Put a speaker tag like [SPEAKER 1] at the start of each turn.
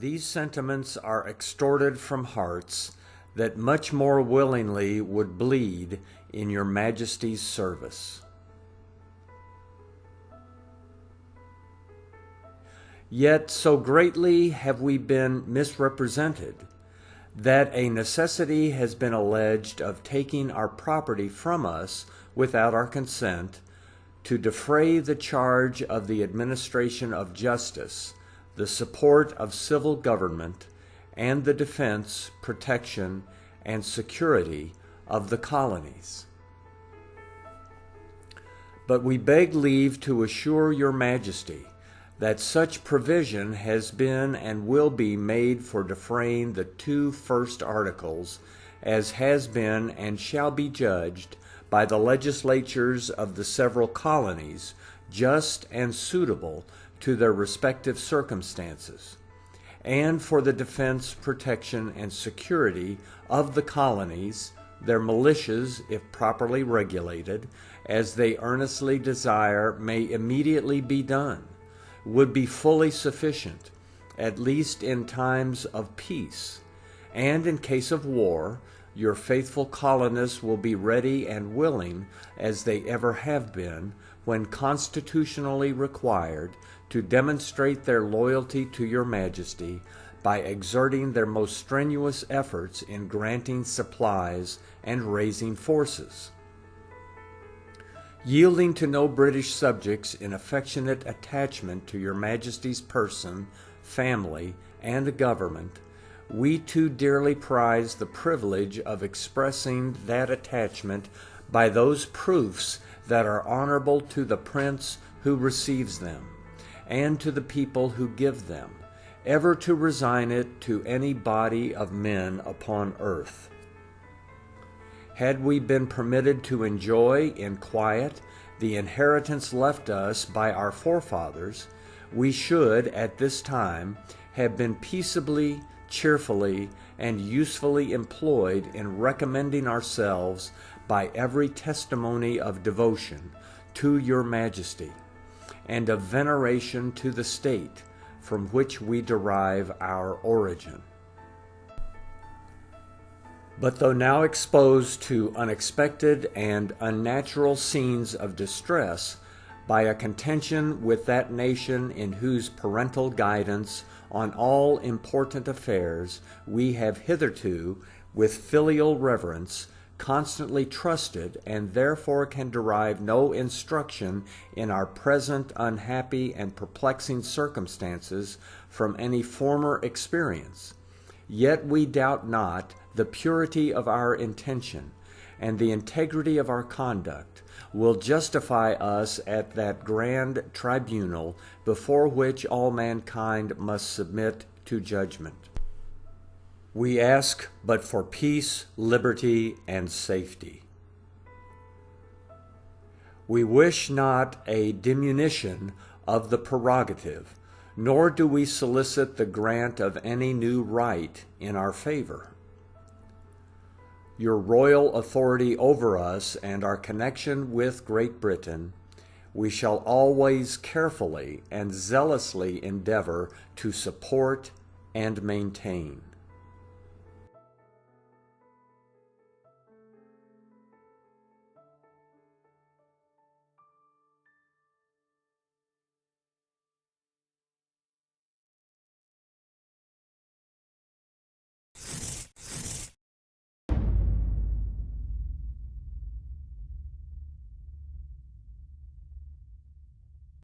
[SPEAKER 1] These sentiments are extorted from hearts that much more willingly would bleed in your Majesty's service. Yet so greatly have we been misrepresented that a necessity has been alleged of taking our property from us without our consent to defray the charge of the administration of justice, the support of civil government, and the defense, protection, and security of the colonies. But we beg leave to assure your Majesty that such provision has been and will be made for defraying the 2 first articles, as has been and shall be judged by the legislatures of the several colonies, just and suitable to their respective circumstances, and for the defense, protection, and security of the colonies, their militias, if properly regulated, as they earnestly desire may immediately be done, would be fully sufficient, at least in times of peace, and in case of war, your faithful colonists will be ready and willing, as they ever have been, when constitutionally required, to demonstrate their loyalty to your Majesty by exerting their most strenuous efforts in granting supplies and raising forces. Yielding to no British subjects in affectionate attachment to your Majesty's person, family, and government, we too dearly prize the privilege of expressing that attachment by those proofs that are honorable to the Prince who receives them, and to the people who give them, ever to resign it to any body of men upon earth. Had we been permitted to enjoy in quiet the inheritance left us by our forefathers, we should at this time have been peaceably, cheerfully, and usefully employed in recommending ourselves by every testimony of devotion to your Majesty, and of veneration to the state from which we derive our origin. But though now exposed to unexpected and unnatural scenes of distress by a contention with that nation in whose parental guidance on all important affairs we have hitherto, with filial reverence, constantly trusted, and therefore can derive no instruction in our present unhappy and perplexing circumstances from any former experience, yet we doubt not the purity of our intention and the integrity of our conduct will justify us at that grand tribunal before which all mankind must submit to judgment. We ask but for peace, liberty, and safety. We wish not a diminution of the prerogative, nor do we solicit the grant of any new right in our favor. Your royal authority over us and our connection with Great Britain, we shall always carefully and zealously endeavor to support and maintain.